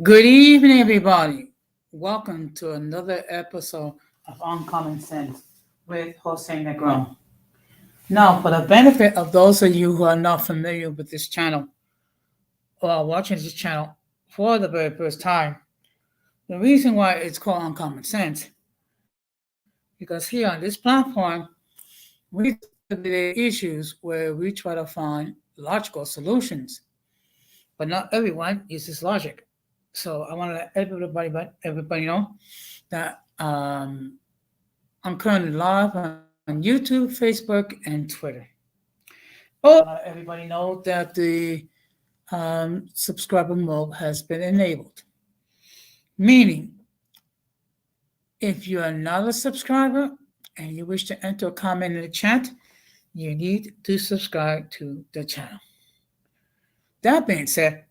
Good evening, everybody. Welcome to another episode of Uncommon Sense with Jose Negron. Now, for the benefit of those of you who are not familiar with this channel or are watching this channel for the very first time, the reason why it's called Uncommon Sense, because here on this platform, we discuss everyday issues where we try to find logical solutions, but not everyone uses logic. So I want to let everybody know that I'm currently live on YouTube, Facebook, and Twitter. Everybody know that the subscriber mode has been enabled, meaning if you are not a subscriber and you wish to enter a comment in the chat, you need to subscribe to the channel. That being said,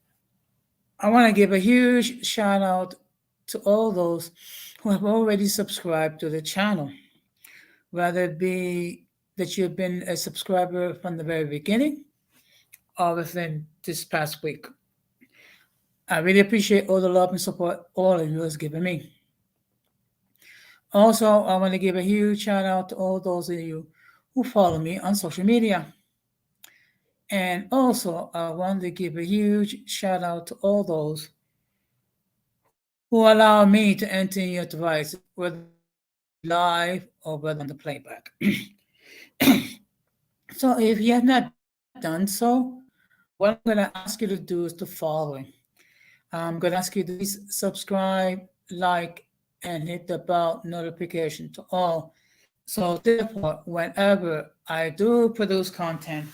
I want to give a huge shout out to all those who have already subscribed to the channel, whether it be that you've been a subscriber from the very beginning or within this past week. I really appreciate all the love and support all of you has given me. Also, I want to give a huge shout out to all those of you who follow me on social media. And also, I want to give a huge shout out to all those who allow me to enter your device, whether it be live or whether on the playback. So if you have not done so, what I'm going to ask you to do is the following. I'm going to ask you to please subscribe, like, and hit the bell notification to all. So therefore, whenever I do produce content,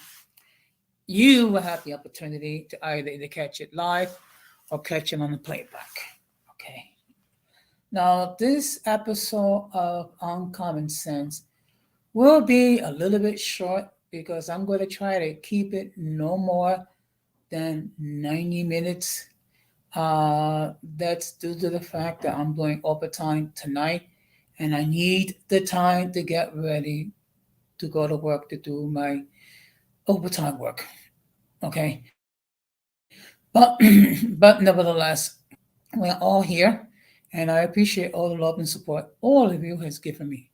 you will have the opportunity to either catch it live or catch it on the playback. Okay. Now, this episode of Uncommon Sense will be a little bit short because I'm going to try to keep it no more than 90 minutes. That's due to the fact that I'm doing overtime tonight and I need the time to get ready to go to work to do my overtime work. Okay. But nevertheless, we're all here and I appreciate all the love and support all of you has given me.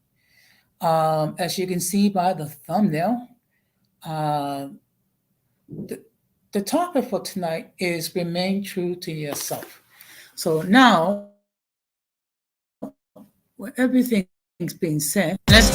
As you can see by the thumbnail, uh, the, the topic for tonight is remain true to yourself. So now, when everything's being said, let's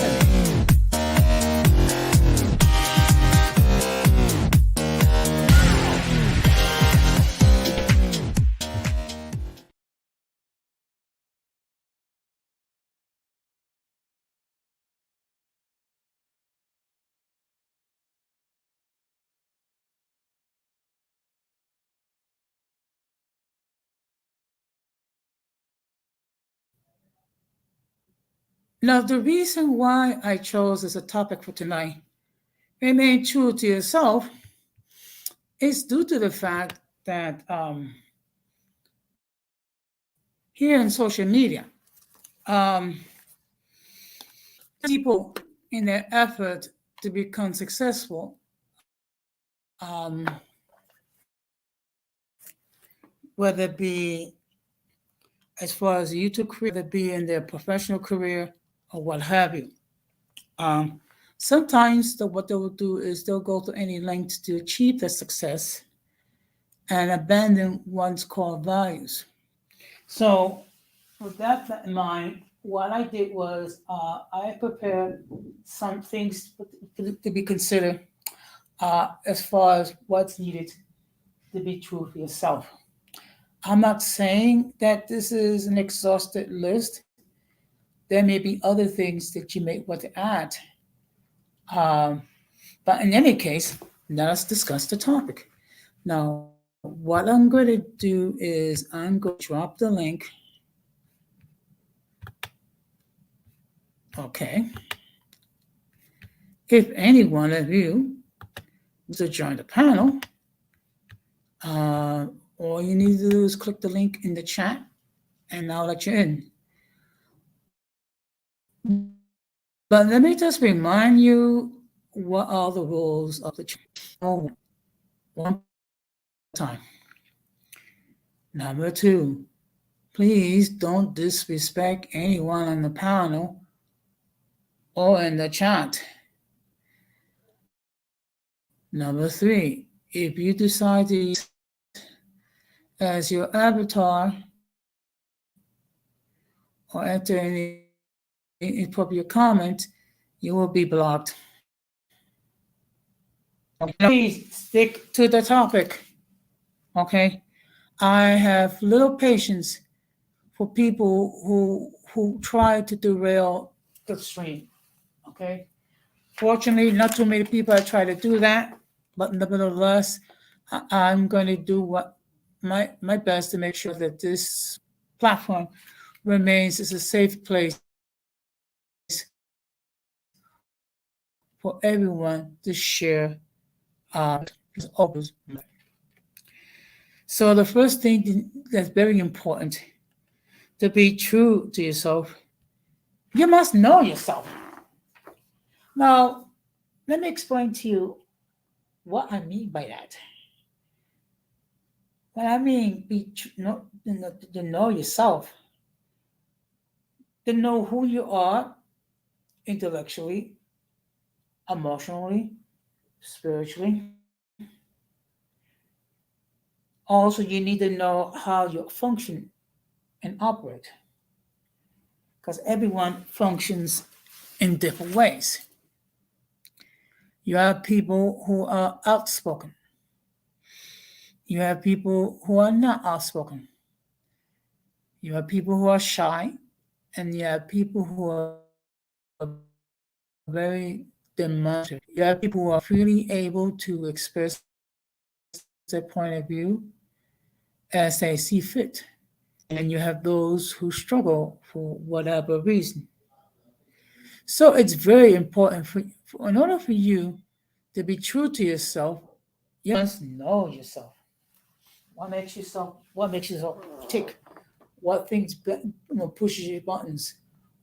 Now, the reason why I chose as a topic for tonight, remain true to yourself, is due to the fact that here in social media, um, people in their effort to become successful, whether it be as far as a YouTube career, whether it be in their professional career or what have you. Um, Sometimes what they will do is they'll go to any length to achieve their success and abandon one's core values. So, with that in mind, what I did was I prepared some things to be considered as far as what's needed to be true for yourself. I'm not saying that this is an exhausted list. There may be other things that you may want to add. Um, but in any case, let us discuss the topic. Now, what I'm going to do is I'm going to drop the link. Okay. If any one of you wants to join the panel, all you need to do is click the link in the chat and I'll let you in. But let me just remind you what are the rules of the chat. One time. Number two, please don't disrespect anyone on the panel or in the chat. Number three, if you decide to use as your avatar or enter any inappropriate comment, you will be blocked. Please stick to the topic. Okay? I have little patience for people who try to derail the stream. Okay? Fortunately, not too many people have tried to do that, but nevertheless, I'm going to do what my best to make sure that this platform remains as a safe place for everyone to share others. So the first thing that's very important to be true to yourself, you must know yourself. Now, let me explain to you what I mean by that. What I mean, to know yourself, to know who you are intellectually, emotionally, spiritually. Also, you need to know how you function and operate because everyone functions in different ways. You have people who are outspoken. You have people who are not outspoken. You have people who are shy, and you have people who are very demonstrative. You have people who are freely able to express their point of view as they see fit. And you have those who struggle for whatever reason. So it's very important in order for you to be true to yourself, you must know yourself. What makes yourself tick? What things pushes your buttons?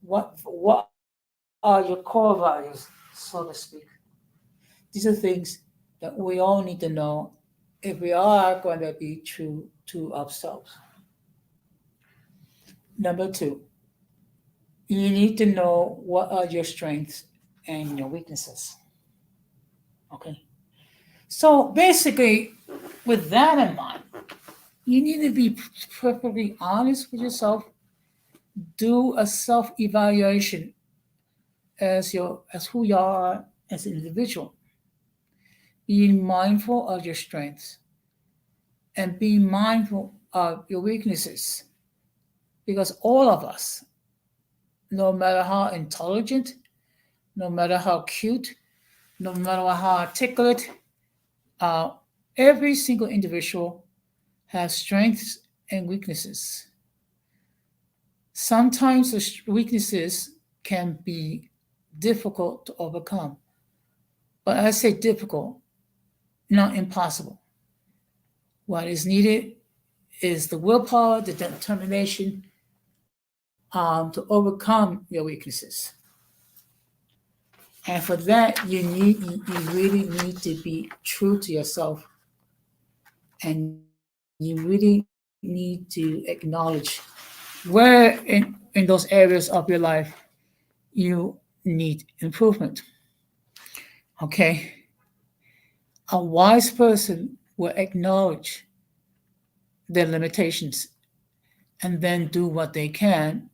What are your core values, so to speak? These are things that we all need to know if we are going to be true to ourselves. Number two, you need to know what are your strengths and your weaknesses. Okay. So basically, with that in mind, you need to be perfectly honest with yourself. Do a self-evaluation as who you are as an individual. Being mindful of your strengths and be mindful of your weaknesses. Because all of us, no matter how intelligent, no matter how cute, no matter how articulate, uh, every single individual has strengths and weaknesses. Sometimes the weaknesses can be difficult to overcome. But I say difficult, not impossible. What is needed is the willpower, the determination to overcome your weaknesses. And for that, you really need to be true to yourself, and you really need to acknowledge where in those areas of your life you need improvement. Okay, a wise person will acknowledge their limitations and then do what they can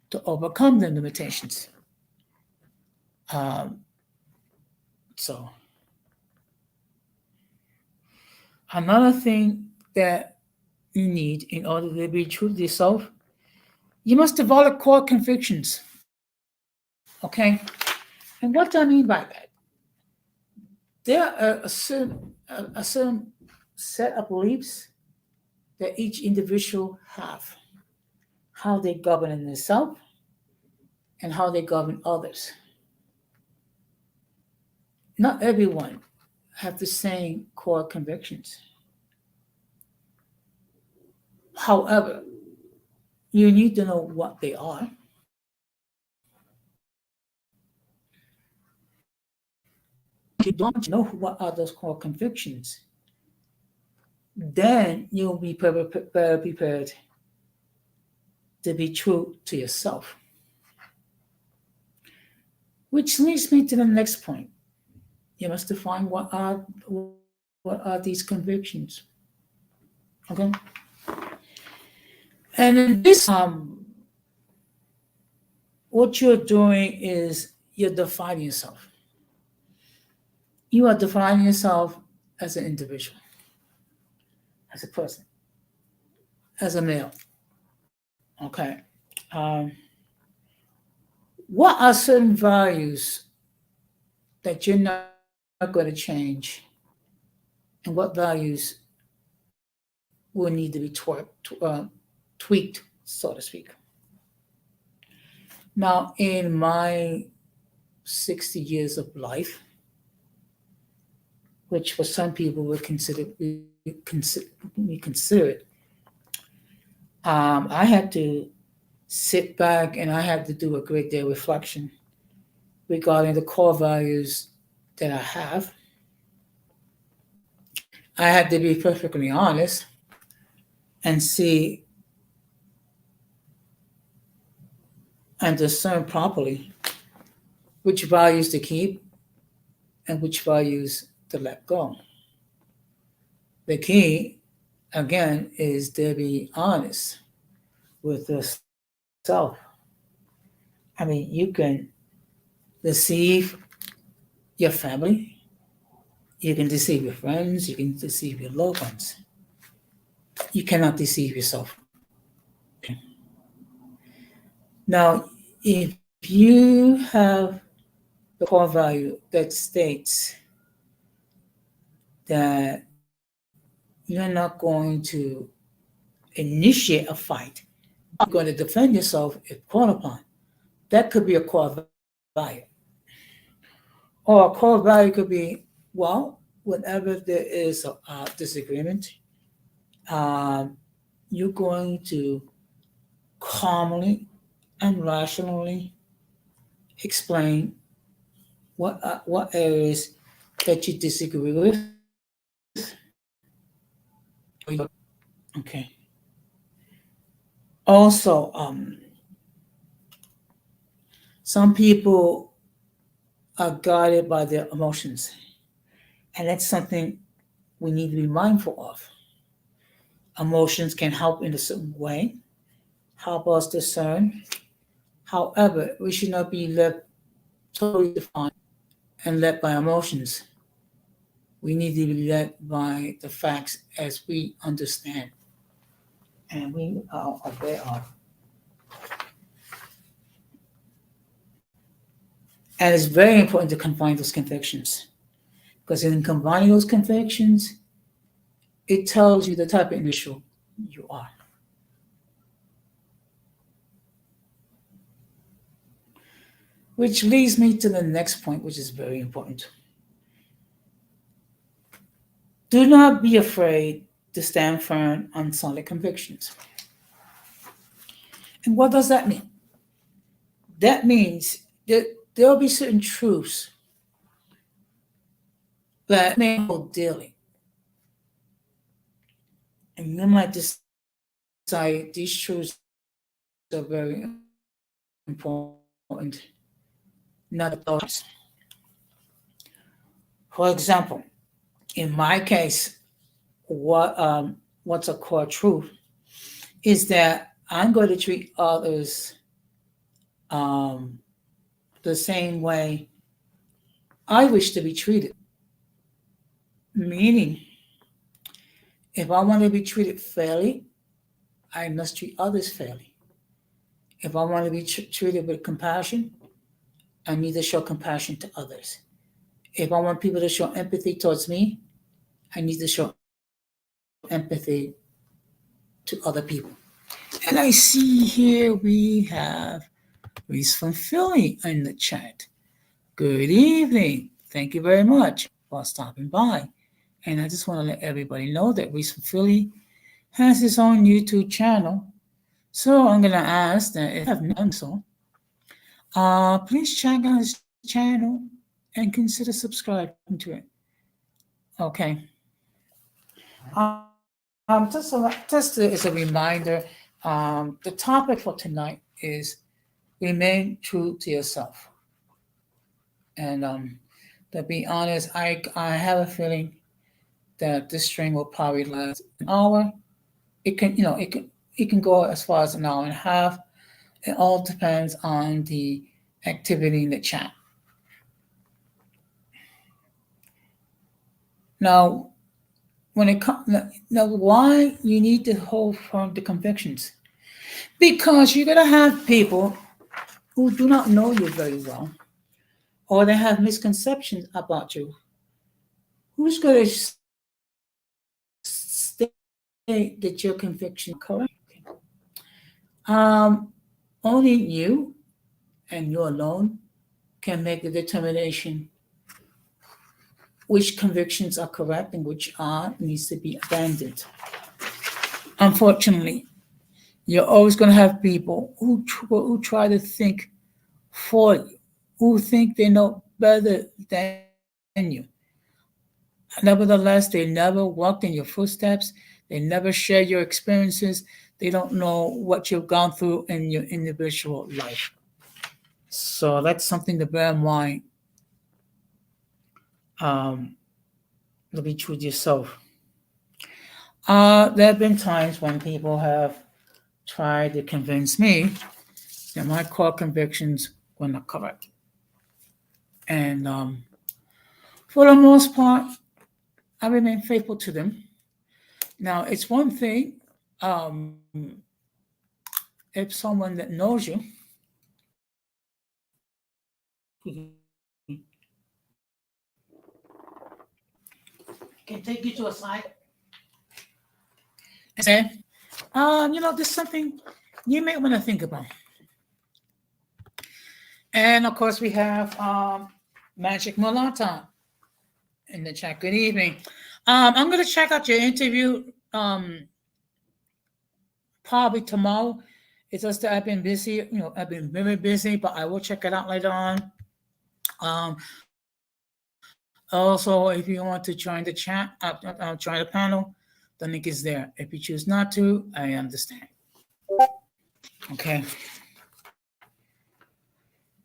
to overcome the limitations. Um, so, another thing that you need in order to be true to yourself, you must develop core convictions. Okay? And what do I mean by that? There are a certain set of beliefs that each individual have, how they govern themselves and how they govern others. Not everyone have the same core convictions. However, you need to know what they are. If you don't know what are those core convictions, then you'll be better prepared to be true to yourself. Which leads me to the next point. You must define what are these convictions. Okay? And in this what you're doing is you're defining yourself. You are defining yourself as an individual, as a person, as a male. Okay. Um, what are certain values that you're not going to change, and what values will need to be tweaked, so to speak? Now, in my 60 years of life, which for some people would we consider it, I had to sit back and I had to do a great deal of reflection regarding the core values that I have. I had to be perfectly honest and see and discern properly which values to keep and which values to let go. The key, again, is to be honest with yourself. I mean, you can deceive your family, you can deceive your friends, you can deceive your loved ones. You cannot deceive yourself. Okay. Now, if you have the core value that states that you're not going to initiate a fight, you're going to defend yourself if called upon, that could be a core value. Or a core value could be, well, whenever there is a disagreement, um, you're going to calmly and rationally explain what areas that you disagree with. Okay. Also, some people are guided by their emotions, and that's something we need to be mindful of. Emotions can help in a certain way, help us discern. However, we should not be led totally defined and led by emotions. We need to be led by the facts as we understand and we are aware of. And it's very important to combine those convictions because in combining those convictions, it tells you the type of individual you are. Which leads me to the next point, which is very important. Do not be afraid to stand firm on solid convictions. And what does that mean? That means that there will be certain truths that may hold dearly. And you might decide these truths are very important, not those. For example, in my case, what's a core truth is that I'm going to treat others um, the same way I wish to be treated. Meaning, if I want to be treated fairly, I must treat others fairly. If I want to be treated with compassion, I need to show compassion to others. If I want people to show empathy towards me, I need to show empathy to other people. And I see here we have Reese from Philly in the chat. Good evening. Thank you very much for stopping by. And I just want to let everybody know that Reese from Philly has his own YouTube channel. So I'm going to ask that if you have not done so, please check out his channel and consider subscribing to it. Okay. Just as a reminder, the topic for tonight is remain true to yourself. And to be honest, I have a feeling that this stream will probably last an hour. It can, it can go as far as an hour and a half. It all depends on the activity in the chat. Now, when it comes now, why you need to hold firm to convictions? Because you're gonna have people who do not know you very well, or they have misconceptions about you. Who's gonna state that your conviction is correct? Um, Only you and you alone can make the determination which convictions are correct and which are needs to be abandoned. Unfortunately, you're always going to have people who try to think for you, who think they know better than you. Nevertheless, they never walked in your footsteps. They never share your experiences. They don't know what you've gone through in your individual life. So that's something to bear in mind. Um, to be true to yourself. There have been times when people have tried to convince me that my core convictions were not correct. And for the most part, I remain faithful to them. Now, it's one thing if someone that knows you can take you to a side and say, there's something you may want to think about. And of course, we have Magic Mulata in the chat. Good evening. I'm going to check out your interview probably tomorrow. It's just that I've been busy. I've been very busy, but I will check it out later on. Also, if you want to join the chat, join the panel, the link is there. If you choose not to, I understand. Okay.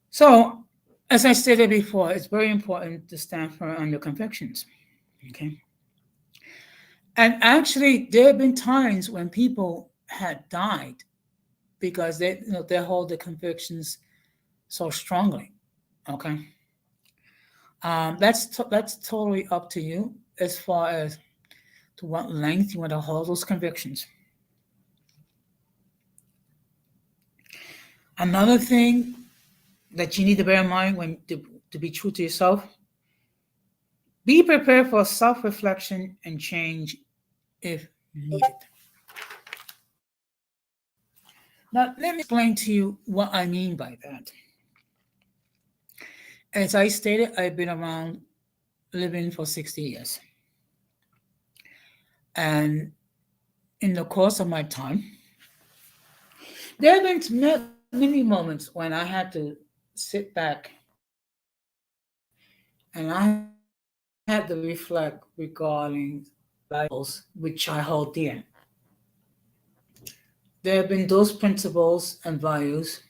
So, as I stated before, it's very important to stand firm on your convictions. Okay. And actually, there have been times when people had died because they hold the convictions so strongly. Okay. That's totally up to you as far as to what length you want to hold those convictions. Another thing that you need to bear in mind when to be true to yourself, be prepared for self-reflection and change if needed. Now, let me explain to you what I mean by that. As I stated, I've been around living for 60 years. And in the course of my time, there have been many moments when I had to sit back and I had to reflect regarding values which I hold dear. There have been those principles and values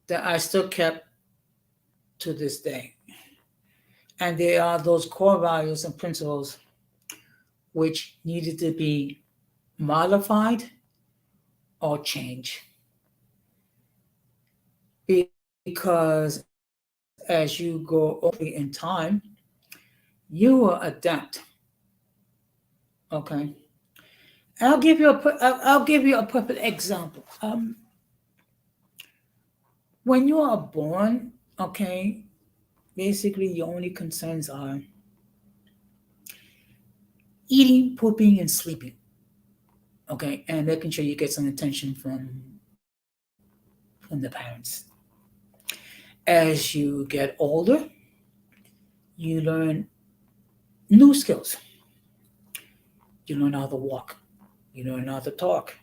that I still kept to this day. And they are those core values and principles which needed to be modified or changed. Because as you go over in time, you will adapt. Okay. I'll give you a perfect example. When you are born, okay, basically your only concerns are eating, pooping, and sleeping. Okay, and making sure you get some attention from the parents. As you get older, you learn new skills. You learn how to walk. You learn how to talk.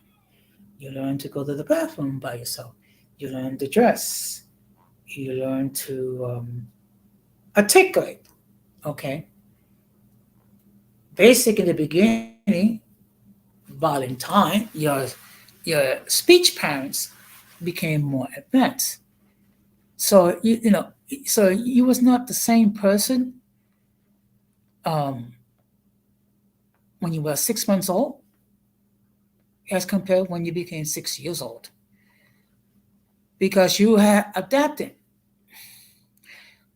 You learn to go to the bathroom by yourself. You learn to dress. You learn to articulate. Okay. Basic in the beginning, But in time, your speech patterns became more advanced. So so you was not the same person um, when you were 6 months old as compared when you became 6 years old, because you had adapted.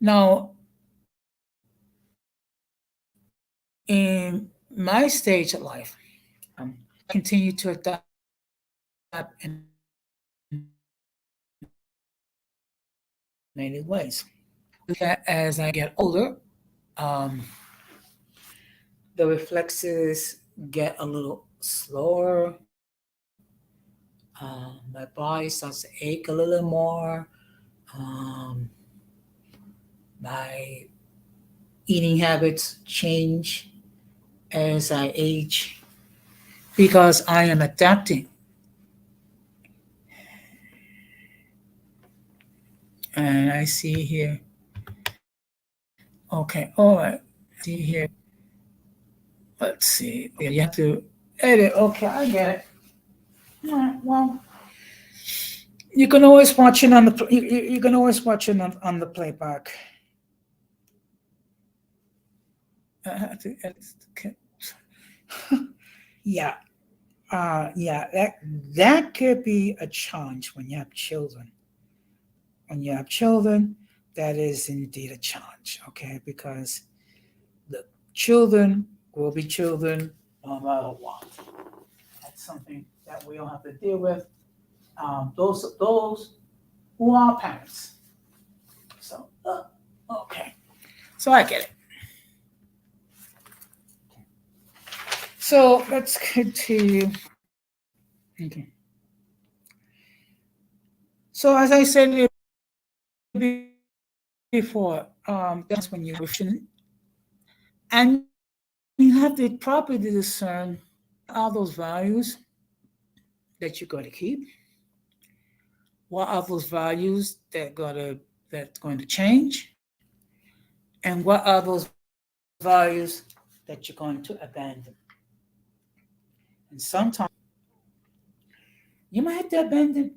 Now, in my stage of life, continue to adapt in many ways. As I get older, um, the reflexes get a little slower. My body starts to ache a little more. Um, my eating habits change as I age because I am adapting. And I see here. Okay, all right. See here. Let's see. Yeah, you have to edit. Okay, I get it. All right. Well, you can always watch it on the you can always watch it on the playback. I have to edit. Okay. Yeah. Yeah. That could be a challenge when you have children. When you have children, that is indeed a challenge. Okay, because the children will be children no matter what. That's something that we all have to deal with. Those who are parents. So okay, so I get it. So let's continue. Okay. So as I said before, that's when you question, and you have to properly discern are those values that you're going to keep. What are those values that's going to change, and what are those values that you're going to abandon? And sometimes you might have to abandon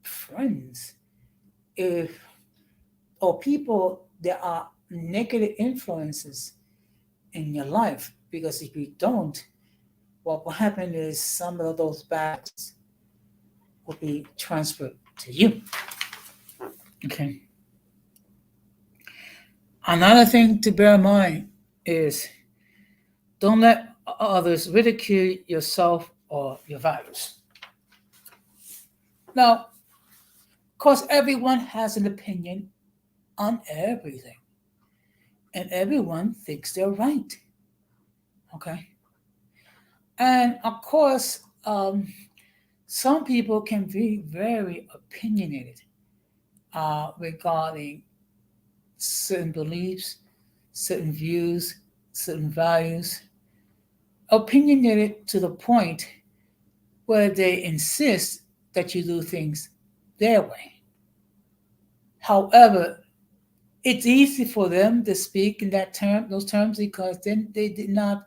friends if or people that are negative influences in your life, because if you don't, what will happen is some of those bad will be transferred to you. Okay. Another thing to bear in mind is don't let others ridicule yourself or your values. Now, of course, everyone has an opinion on everything, and everyone thinks they're right. Okay. And of course, some people can be very opinionated regarding certain beliefs, certain views, certain values, opinionated to the point where they insist that you do things their way. However, it's easy for them to speak in those terms, because then they did not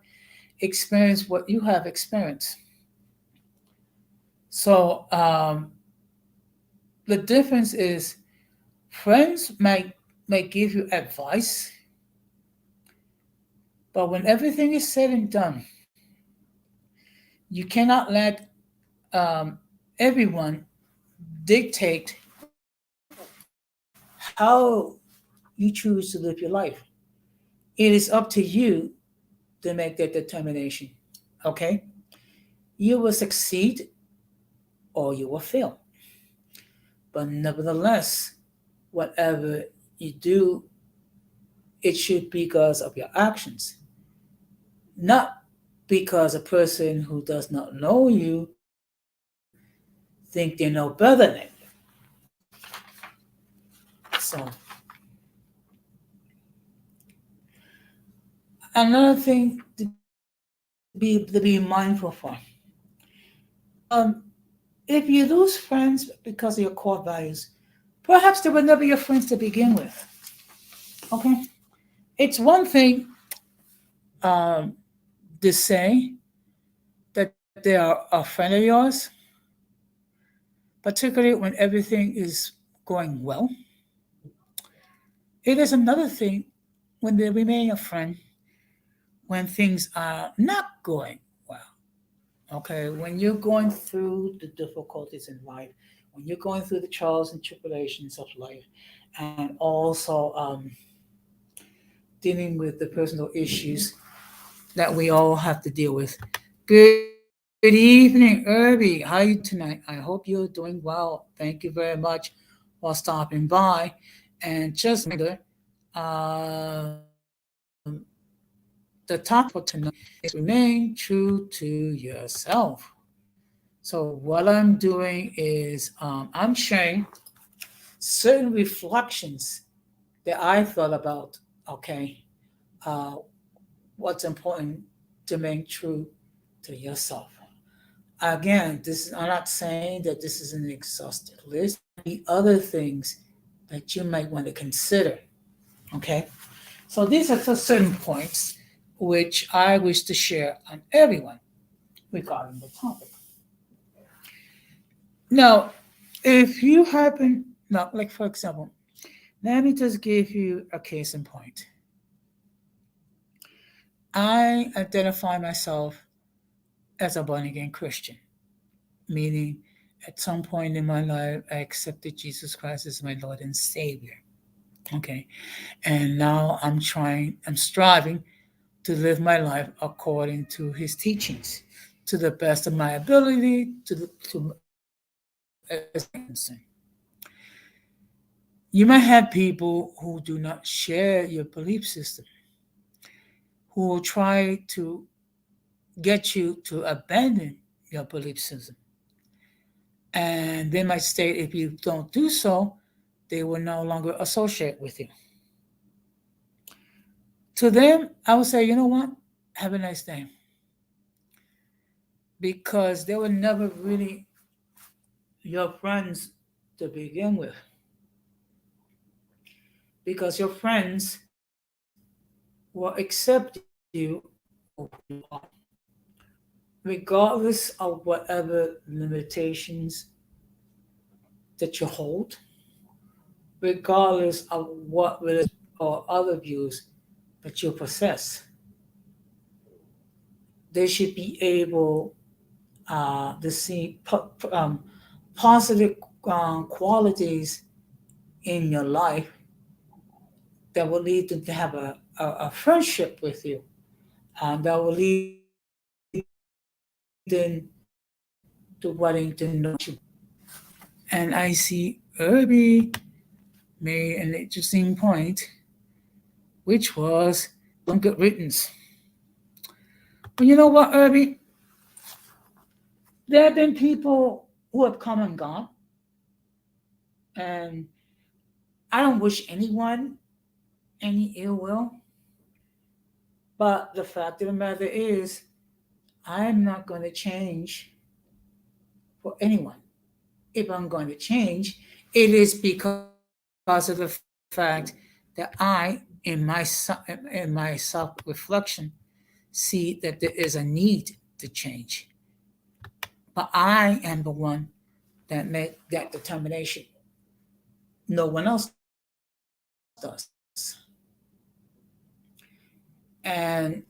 experience what you have experienced. So the difference is friends might give you advice, but when everything is said and done, you cannot let um, everyone dictate how you choose to live your life. It is up to you to make that determination. Okay? You will succeed or you will fail. But nevertheless, whatever you do, it should be because of your actions, not because a person who does not know you think they know better than you. So another thing to be mindful for. Um, if you lose friends because of your core values, perhaps they were never your friends to begin with. Okay, it's one thing um, to say that they are a friend of yours, particularly when everything is going well. It is another thing when they remain a friend when things are not going well. Okay, when you're going through the difficulties in life, when you're going through the trials and tribulations of life, and also dealing with the personal issues that we all have to deal with. Good evening, Irby. How are you tonight? I hope you're doing well. Thank you very much for stopping by. And just a reminder, the topic for tonight is remain true to yourself. So what I'm doing is I'm sharing certain reflections that I thought about. Okay, uh, what's important to remain true to yourself. Again, I'm not saying that this is an exhaustive list. The other things that you might want to consider. Okay, so these are just certain points which I wish to share on everyone regarding the topic. Now, if you happen, now, like for example, let me just give you a case in point. I identify myself as a born again Christian, meaning at some point in my life, I accepted Jesus Christ as my Lord and Savior. Okay. And now I'm striving to live my life according to his teachings to the best of my ability, as concerned. You might have people who do not share your belief system, who will try to get you to abandon your belief system. And they might state if you don't do so, they will no longer associate with you. To them, I would say, you know what? Have a nice day. Because they were never really your friends to begin with. Because your friends will accept you for who you are, regardless of whatever limitations that you hold, regardless of what religion or other views that you possess. They should be able to see positive qualities in your life that will lead them to have a friendship with you, that will lead them to wanting to know you. And I see Irby made an interesting point, which was don't get riddance. But you know what, Irby? There have been people who have come and gone, and I don't wish anyone any ill will. But the fact of the matter is, I'm not going to change for anyone. If I'm going to change, it is because of the fact that I, in my self reflection, see that there is a need to change. But I am the one that made that determination. No one else does. And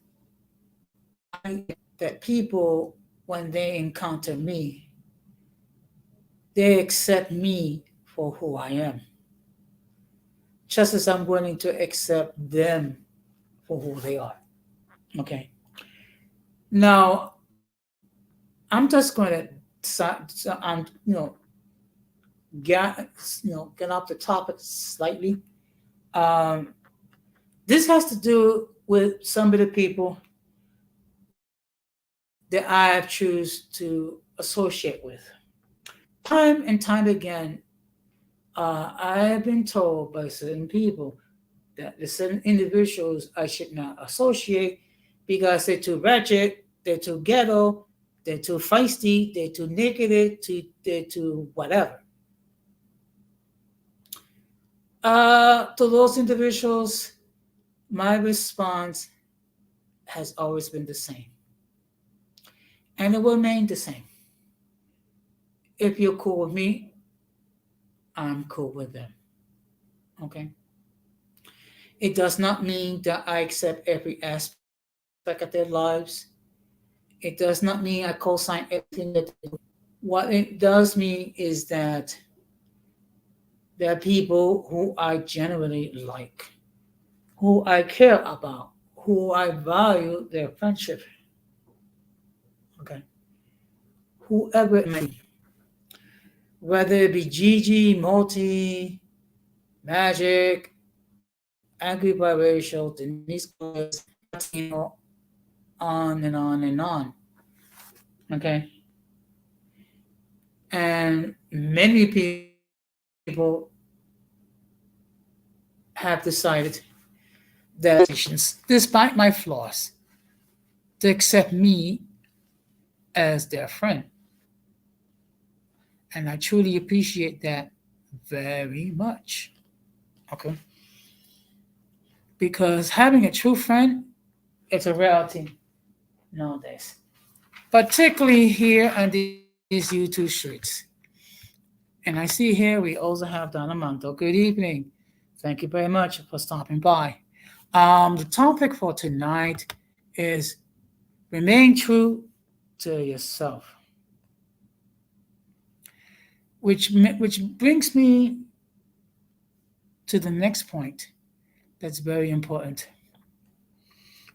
I that people, when they encounter me, they accept me for who I am, just as I'm willing to accept them for who they are. Okay. Now, I'm just going to, get get off the topic slightly. Um, this has to do with some of the people that I choose to associate with. Time and time again, I have been told by certain people that the certain individuals I should not associate because they're too wretched, they're too ghetto, they're too feisty, they're too negative, they're too whatever. To those individuals, my response has always been the same. and it will remain the same. If you're cool with me, I'm cool with them. Okay. It does not mean that I accept every aspect of their lives. It does not mean I co-sign everything that they do. What it does mean is that there are people who I genuinely like, who I care about, who I value their friendship. Okay. Whoever it may be, whether it be Gigi, Multi, Magic, Angry Biracial, Denise Gomez, Latino, on and on and on. Okay. And many people have decided that despite my flaws, to accept me as their friend. And I truly appreciate that very much. Okay. Because having a true friend, it's a reality nowadays. Particularly here on these YouTube streets. And I see here we also have Donna Manto. Good evening. Thank you very much for stopping by. The topic for tonight is remain true to yourself, which brings me to the next point that's very important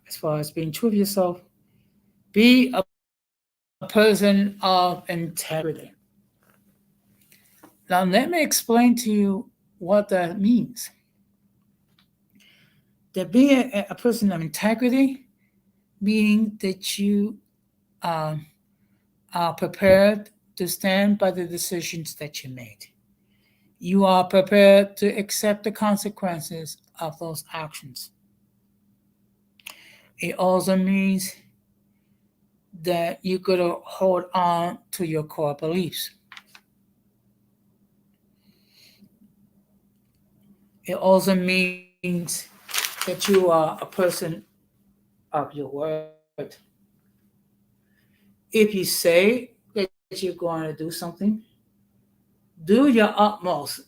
as far as being true to yourself. Be a person of integrity. Now, let me explain to you what that means. That being a person of integrity, meaning that you um, are prepared to stand by the decisions that you made. You are prepared to accept the consequences of those actions. It also means that you got to hold on to your core beliefs. It also means that you are a person of your word. If you say that you're going to do something, do your utmost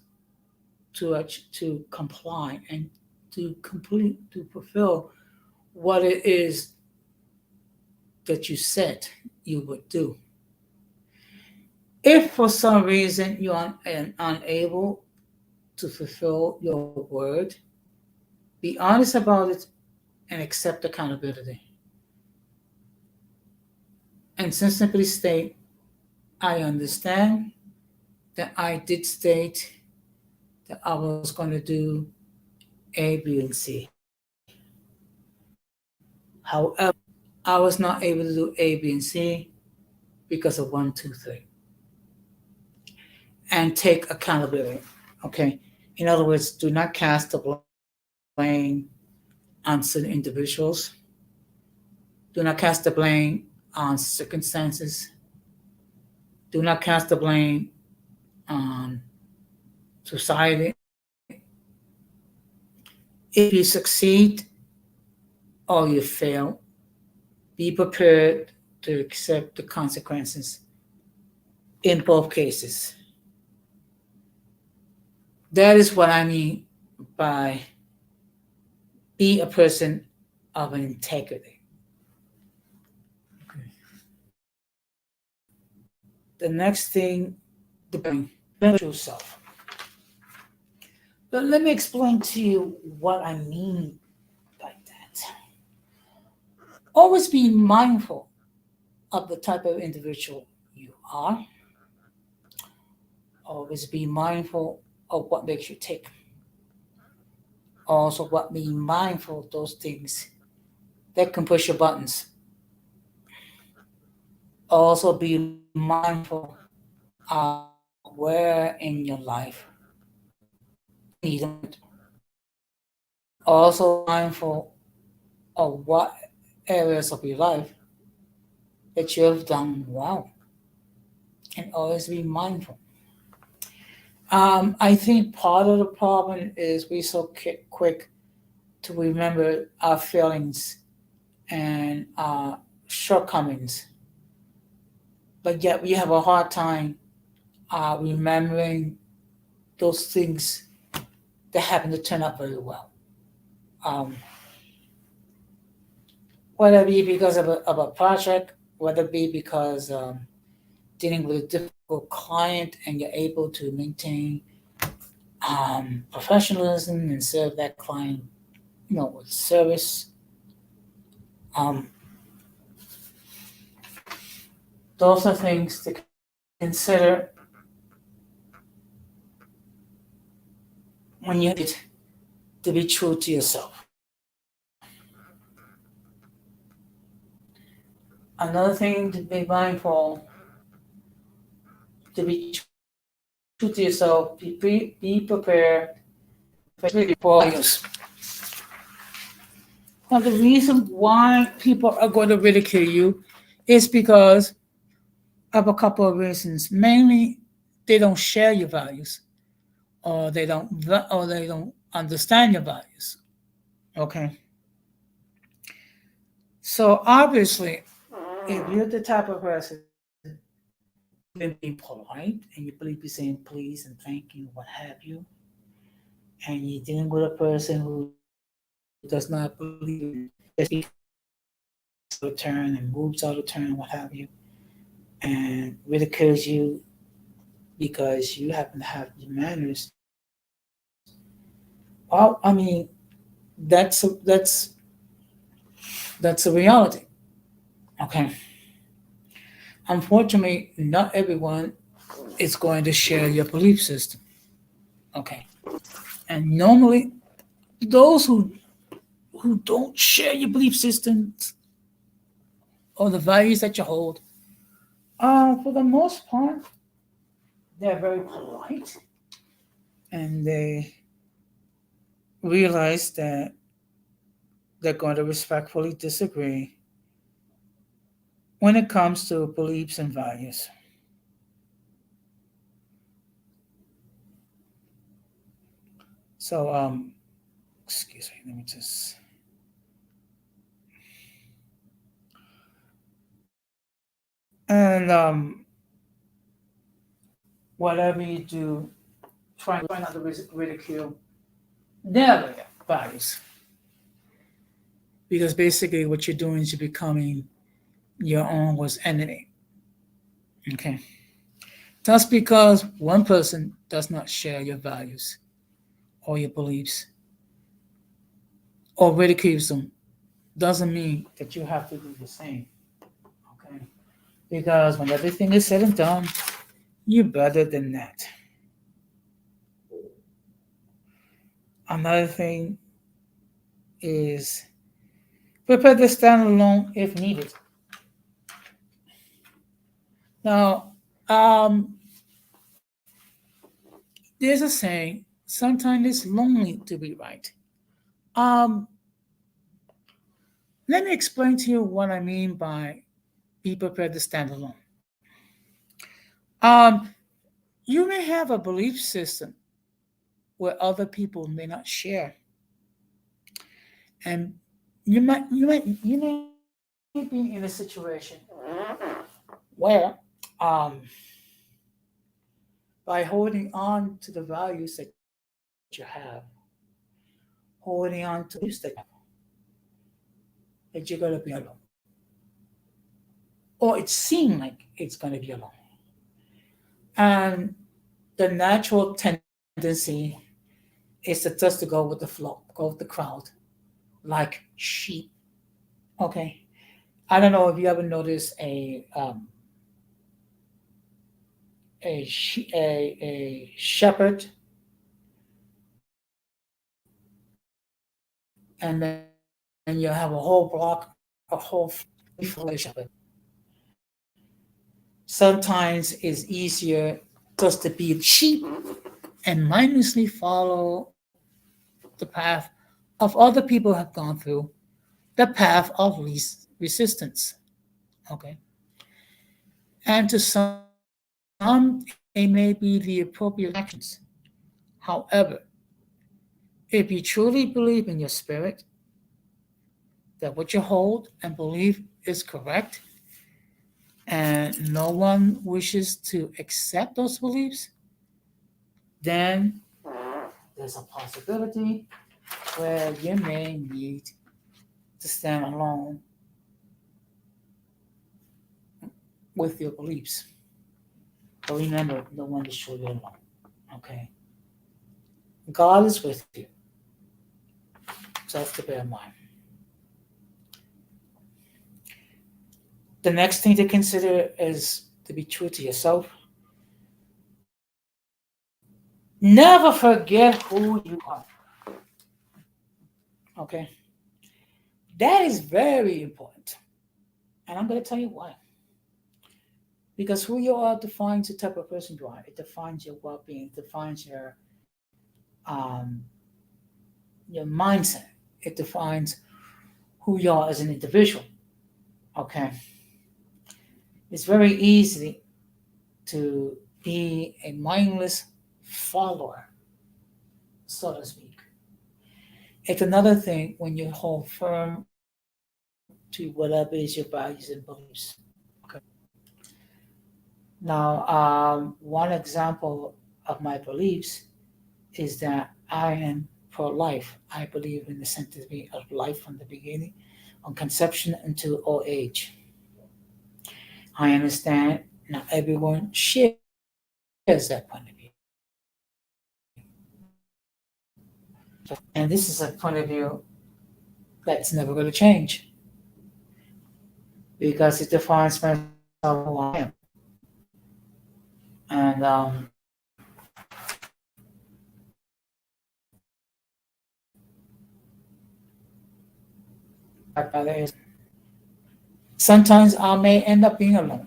to comply and to fulfill what it is that you said you would do. If for some reason you are unable to fulfill your word, be honest about it and accept accountability. And simply state, I understand that I did state that I was going to do A, B, and C. However, I was not able to do A, B, and C because of one, two, three. And take accountability. Okay. In other words, do not cast the blame on certain individuals. Do not cast the blame on circumstances. Do not cast the blame on society. If you succeed or you fail, be prepared to accept the consequences in both cases. That is what I mean by be a person of integrity. The next thing, the true self. But let me explain to you what I mean by that. Always be mindful of the type of individual you are. Always be mindful of what makes you tick. Also, what be mindful of those things that can push your buttons. Also, be mindful of where in your life you need it. Also, mindful of what areas of your life that you have done well, and always be mindful. I think part of the problem is we so quick to remember our feelings and our shortcomings but yet we have a hard time remembering those things that happen to turn out very well. Um, whether it be because of a project, whether it be because dealing with a difficult client and you're able to maintain professionalism and serve that client, with service. Um, those are things to consider when you to be true to yourself. Another thing to be mindful, to be true to yourself, be prepared, especially for others. Now, the reason why people are going to ridicule you is because of a couple of reasons. Mainly, they don't share your values, or they don't understand your values. Okay, so obviously, if you're the type of person been being polite and you believe you're saying please and thank you, what have you, and you're dealing with a person who does not believe just out of turn and moves out of turn, what have you, and ridicules you because you happen to have your manners, well, I mean, that's a, that's that's a reality. Okay. Unfortunately, not everyone is going to share your belief system. Okay. And normally, those who don't share your belief systems or the values that you hold, for the most part, they're very polite and they realize that they're going to respectfully disagree when it comes to beliefs and values. So, excuse me, let me just. And whatever you do, try not to ridicule their values. Because basically, what you're doing is you're becoming your own worst enemy. Okay. Just because one person does not share your values or your beliefs or ridicules them doesn't mean that you have to do the same. Okay. Because when everything is said and done, you're better than that. Another thing is prepare to stand alone if needed. Now, um, there's a saying, sometimes it's lonely to be right. Um, Let me explain to you what I mean by be prepared to stand alone. Um, you may have a belief system where other people may not share, and you may be in a situation where, um, by holding on to the values that you have, holding on to the beliefs that you have, that you're going to be alone, or it seems like it's going to be alone, and the natural tendency is to just to go with the flow, go with the crowd, like sheep. Okay, I don't know if you ever noticed a shepherd, and then you have a whole block, a whole full of shepherd. Sometimes it's easier just to be a sheep and mindlessly follow the path of other people have gone through, the path of least resistance. Okay, and to some it may be the appropriate actions. However, if you truly believe in your spirit that what you hold and believe is correct, and no one wishes to accept those beliefs, then there's a possibility where you may need to stand alone with your beliefs. But remember, no one is truly alone. Okay? God is with you. So that's to bear in mind. The next thing to consider is to be true to yourself. Never forget who you are. Okay? That is very important. And I'm going to tell you why. Because who you are defines the type of person you are. It defines your well-being. It defines um, your mindset. It defines who you are as an individual. Okay, it's very easy to be a mindless follower, so to speak. It's another thing when you hold firm to whatever is your values and beliefs. Okay. Now, one example of my beliefs is that I am pro-life. I believe in the sanctity of life from the beginning, on conception until old age. I understand not everyone shares that point of view. And this is a point of view that's never going to change because it defines myself who I am. And sometimes I may end up being alone,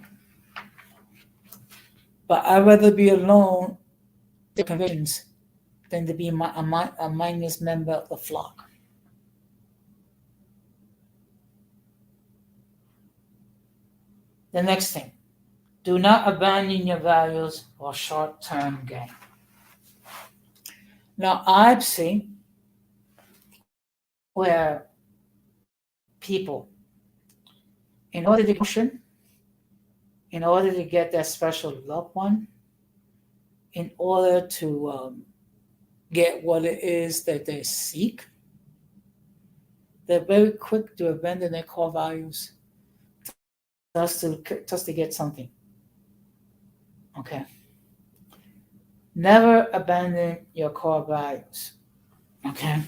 but I'd rather be alone with convictions than to be a mindless member of the flock. The next thing, do not abandon your values for short term gain. Now, I've seen where people, in order to function, in order to get that special loved one, in order to get what it is that they seek, they're very quick to abandon their core values just to get something. Okay. Never abandon your core values. Okay.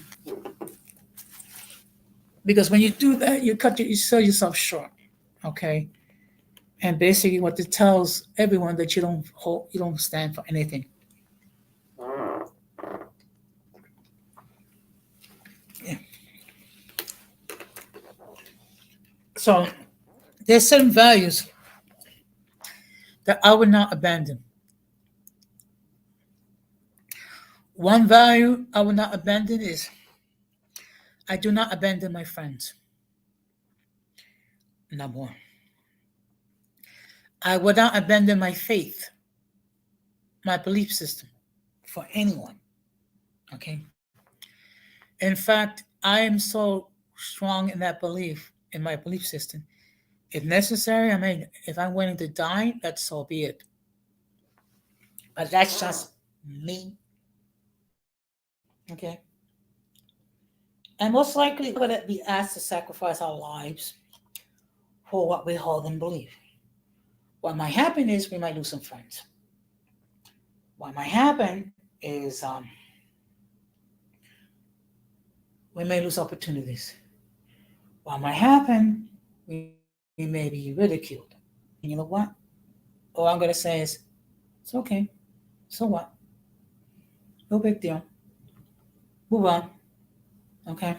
Because when you do that, you sell yourself short. Okay. And basically, what it tells everyone that you don't stand for anything. Yeah. So there's certain values that I would not abandon. One value I would not abandon is I do not abandon my friends. Number one. I would not abandon my faith, my belief system for anyone. Okay. In fact, I am so strong in that belief, in my belief system. If necessary, if I'm willing to die, that's so be it. But that's just me. Okay. And most likely, we're going to be asked to sacrifice our lives for what we hold and believe. What might happen is we might lose some friends. What might happen is we may lose opportunities. What might happen, we may be ridiculed. And you know what? All I'm going to say is, it's okay. So what? No big deal. Move on. Okay.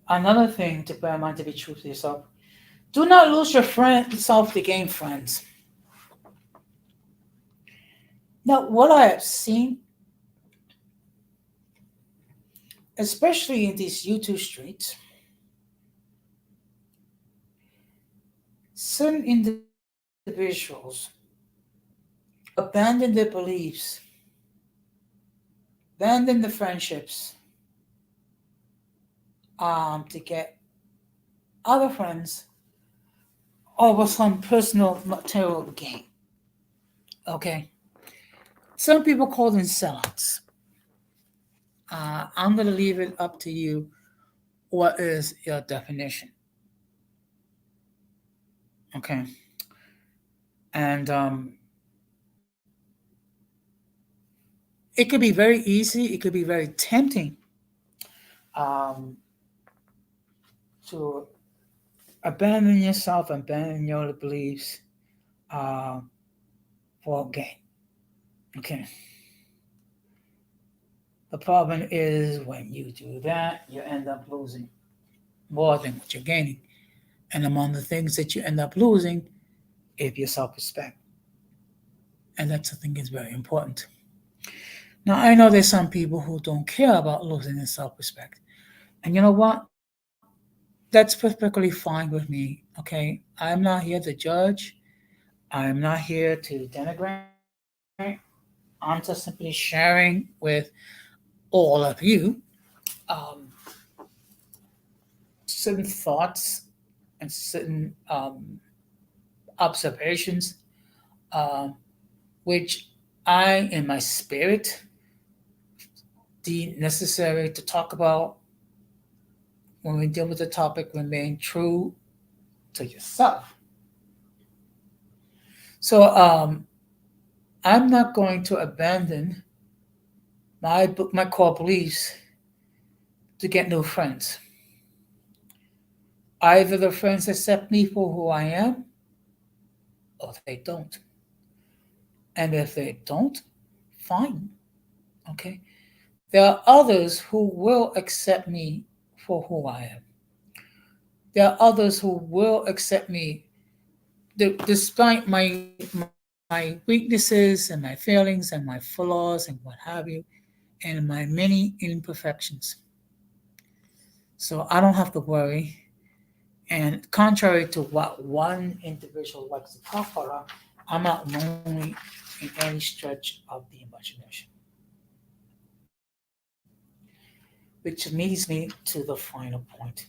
Another thing to bear in mind to be true to yourself. Do not lose your self to gain friends. Now, what I have seen, especially in these YouTube streets, certain individuals abandon their beliefs, abandon the friendships, to get other friends over some personal material gain. Okay. Some people call them sellouts. I'm going to leave it up to you. What is your definition? Okay. And it could be very easy, it could be very tempting um, to abandon yourself, abandon your beliefs uh, for gain. Okay. The problem is when you do that, you end up losing more than what you're gaining. And among the things that you end up losing is your self respect. And that's I think is very important. Now, I know there's some people who don't care about losing their self respect. And you know what? That's perfectly fine with me. Okay. I'm not here to judge, I'm not here to denigrate. I'm just simply sharing with all of you um, certain thoughts and certain observations, um, which I, in my spirit, deem necessary to talk about when we deal with the topic remain true to yourself. So I'm not going to abandon my core beliefs to get new friends. Either the friends accept me for who I am, or they don't. And if they don't, fine. Okay. There are others who will accept me for who I am. There are others who will accept me despite my weaknesses and my failings and my flaws and what have you, and my many imperfections. So I don't have to worry. And contrary to what one individual likes to talk about, I'm not lonely in any stretch of the imagination. Which leads me to the final point.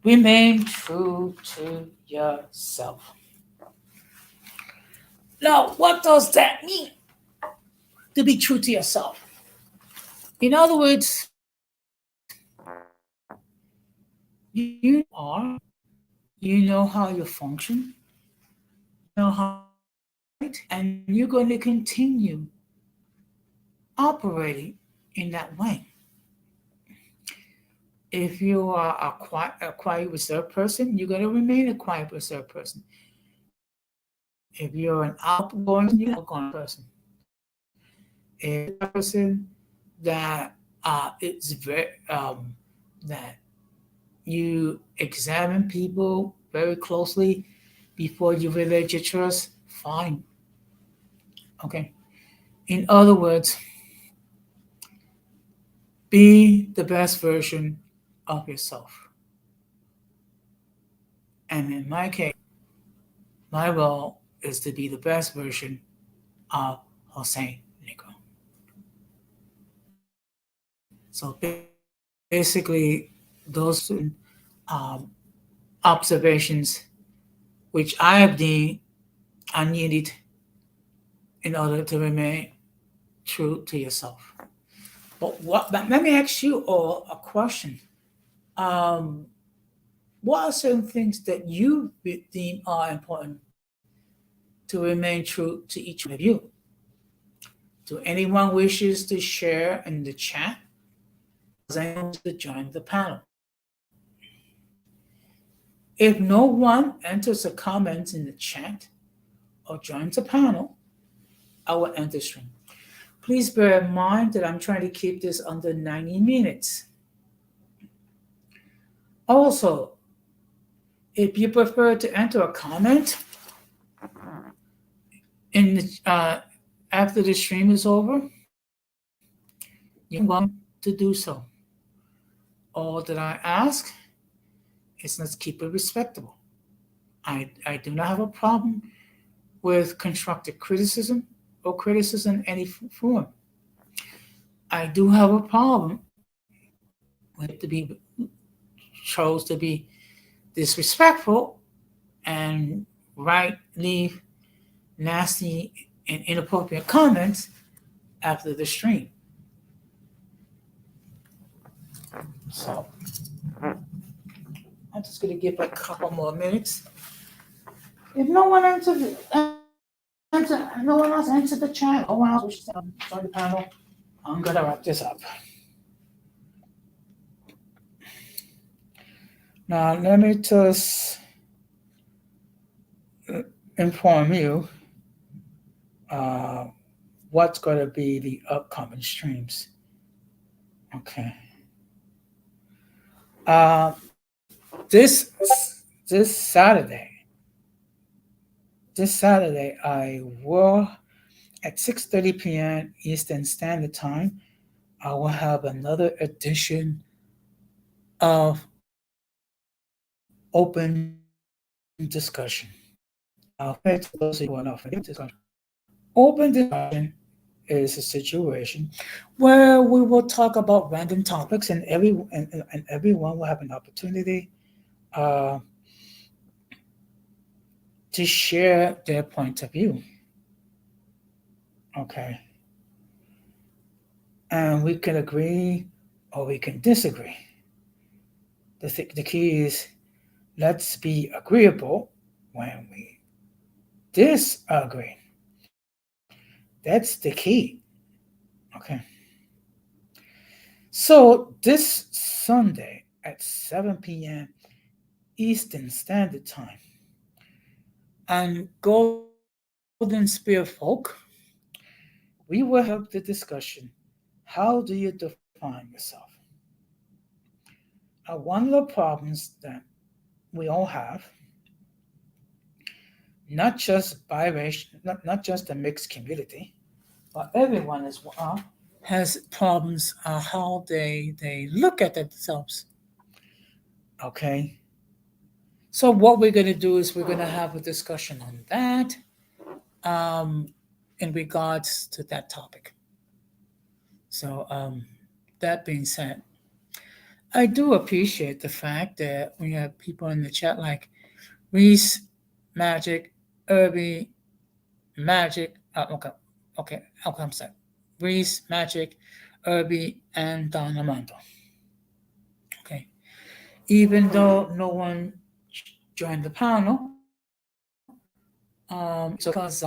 Remain true to yourself. Now, what does that mean? To be true to yourself. In other words, you are, you know how you function, you know how you operate, and you're going to continue operating in that way. If you are a quiet, reserved person, you're going to remain a quiet, reserved person. If you're an outgoing person, you're an outgoing person. If you're a person that is very that you examine people very closely before you relate your trust, fine. Okay. In other words, be the best version of yourself. And in my case, my role is to be the best version of Hossein Nico. So basically, those observations which I have deemed are needed in order to remain true to yourself. But let me ask you all a question. Um, what are certain things that you deem are important to remain true to each one of you? Do anyone wishes to share in the chat? Does anyone wish to join the panel? If no one enters a comment in the chat or joins the panel, I will end the stream. Please bear in mind that I'm trying to keep this under 90 minutes. Also, if you prefer to enter a comment in after the stream is over, you're welcome to do so. All that I ask is let's keep it respectable. I do not have a problem with constructive criticism or criticism in any form. I do have a problem to be chose to be disrespectful and write leave nasty and inappropriate comments after the stream. So I'm just gonna give a couple more minutes. If no one no one else answered the chat, oh wow, join the panel. I'm gonna wrap this up. Now let me just inform you what's going to be the upcoming streams. Okay. This this Saturday, I will at 6:30 p.m. Eastern Standard Time. I will have another edition of open discussion. For those who are not familiar, open discussion is a situation where we will talk about random topics, and everyone will have an opportunity uh, to share their point of view. Okay, and we can agree or we can disagree. The key is let's be agreeable when we disagree. That's the key. Okay. So this Sunday at 7 p.m. Eastern Standard Time on Golden Spear Folk, we will have the discussion. How do you define yourself? One of the problems that we all have, not just biracial, not just the mixed community, but everyone as well, has problems how they look at themselves. Okay. So what we're going to do is we're going to have a discussion on that in regards to that topic. So that being said, I do appreciate the fact that we have people in the chat like Reese, Magic, Irby, Magic. Okay, I'm sorry. Reese, Magic, Irby, and Don Armando. Okay. Even though no one joined the panel, it's because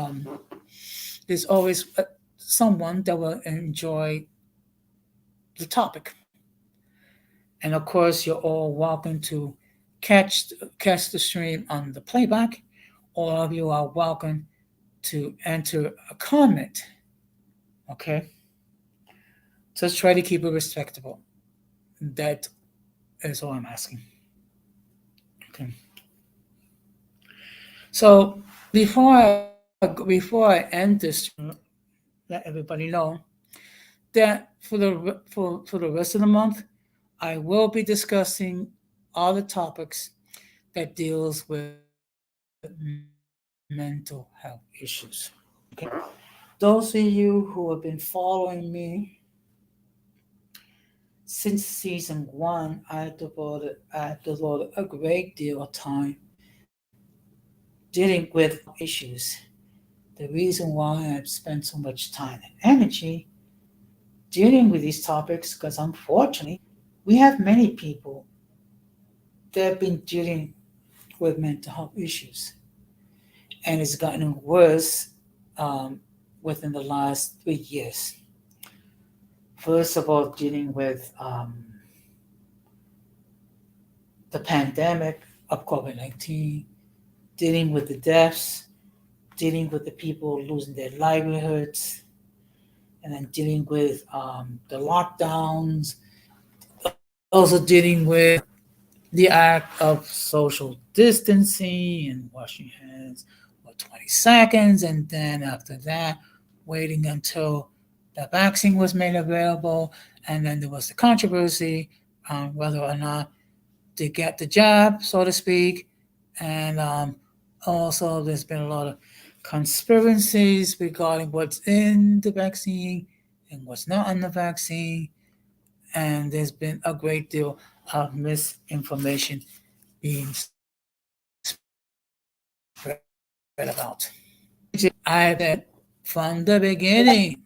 there's always someone that will enjoy the topic. And of course, you're all welcome to catch the stream on the playback. All of you are welcome to enter a comment. Okay? Just try to keep it respectable. That is all I'm asking. Okay. So before I end this, let everybody know that for the rest of the month, I will be discussing all the topics that deals with mental health issues. Okay. Those of you who have been following me since season 1, I have devoted a great deal of time dealing with issues. The reason why I've spent so much time and energy dealing with these topics, because unfortunately, we have many people that have been dealing with mental health issues, and it's gotten worse within the last 3 years. First of all, dealing with the pandemic of COVID-19, dealing with the deaths, dealing with the people losing their livelihoods, and then dealing with the lockdowns, also dealing with the act of social distancing and washing hands for 20 seconds, and then after that, waiting until the vaccine was made available, and then there was the controversy on whether or not to get the jab, so to speak, and also there's been a lot of conspiracies regarding what's in the vaccine and what's not in the vaccine, and there's been a great deal of misinformation being spread about. I said from the beginning,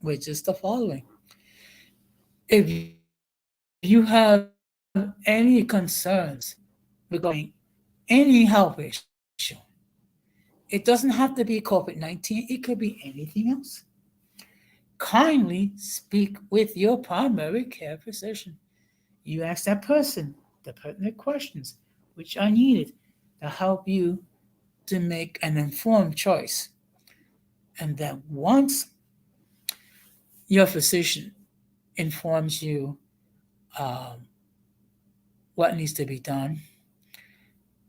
which is the following. If you have any concerns regarding any health issue, it doesn't have to be COVID 19, it could be anything else. Kindly speak with your primary care physician. You ask that person the pertinent questions which are needed to help you to make an informed choice. And then once your physician informs you um, what needs to be done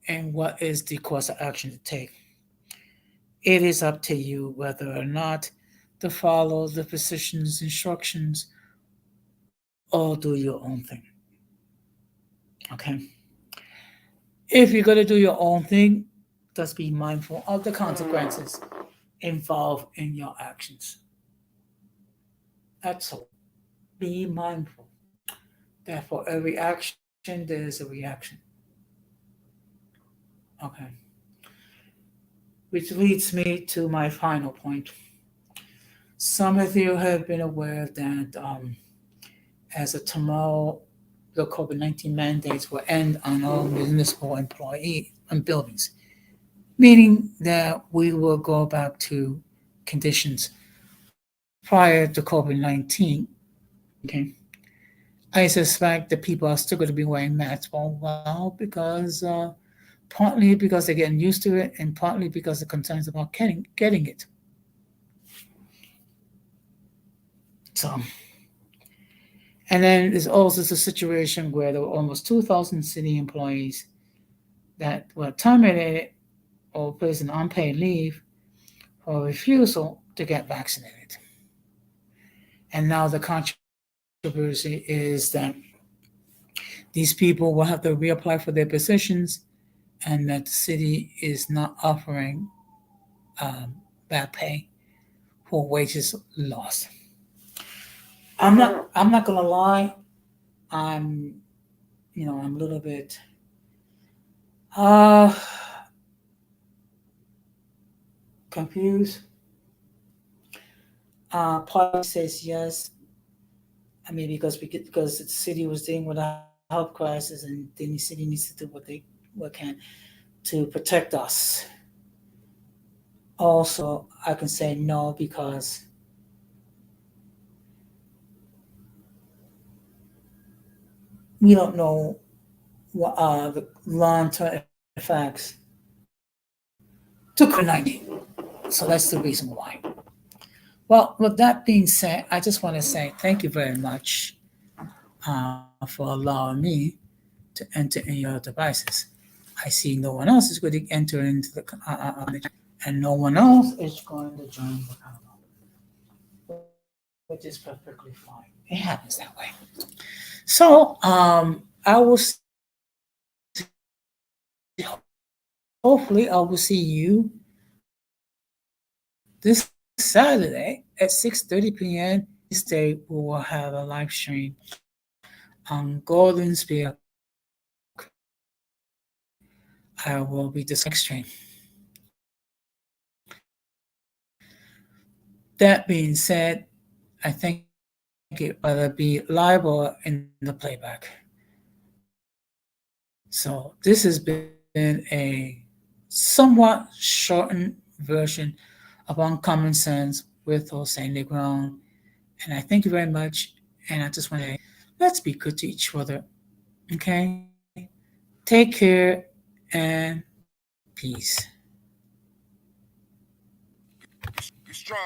and what is the course of action to take, it is up to you whether or not to follow the physician's instructions or do your own thing. Okay? If you're going to do your own thing, just be mindful of the consequences involved in your actions. That's all. Be mindful that for every action, there is a reaction. Okay. Which leads me to my final point. Some of you have been aware that as of tomorrow, the COVID 19 mandates will end on all municipal employee and buildings, meaning that we will go back to conditions prior to COVID 19. Okay. I suspect that people are still going to be wearing masks for a while because partly because they're getting used to it and partly because of concerns about getting it. So, and then there's also a situation where there were almost 2,000 city employees that were terminated or placed on unpaid leave for refusal to get vaccinated. And now the controversy is that these people will have to reapply for their positions and that the city is not offering back pay for wages lost. I'm not gonna lie, I'm I'm a little bit uh confused. Part says yes. I mean because the city was dealing with a health crisis and then the city needs to do what can to protect us. Also, I can say no because we don't know what the long-term effects to COVID-19. So that's the reason why. Well, with that being said, I just want to say thank you very much for allowing me to enter in your devices. I see no one else is going to enter into and no one else is going to join the panel, which is perfectly fine. It happens that way. So, I will hopefully I will see you this Saturday at 6:30 p.m. This day we will have a live stream on Golden Spear. I will be discussing stream. That being said, I think it whether be live or in the playback. So this has been a somewhat shortened version of Uncommon Sense with Jose Negron. And I thank you very much. And I just want to say, let's be good to each other. Okay? Take care and peace. Be strong.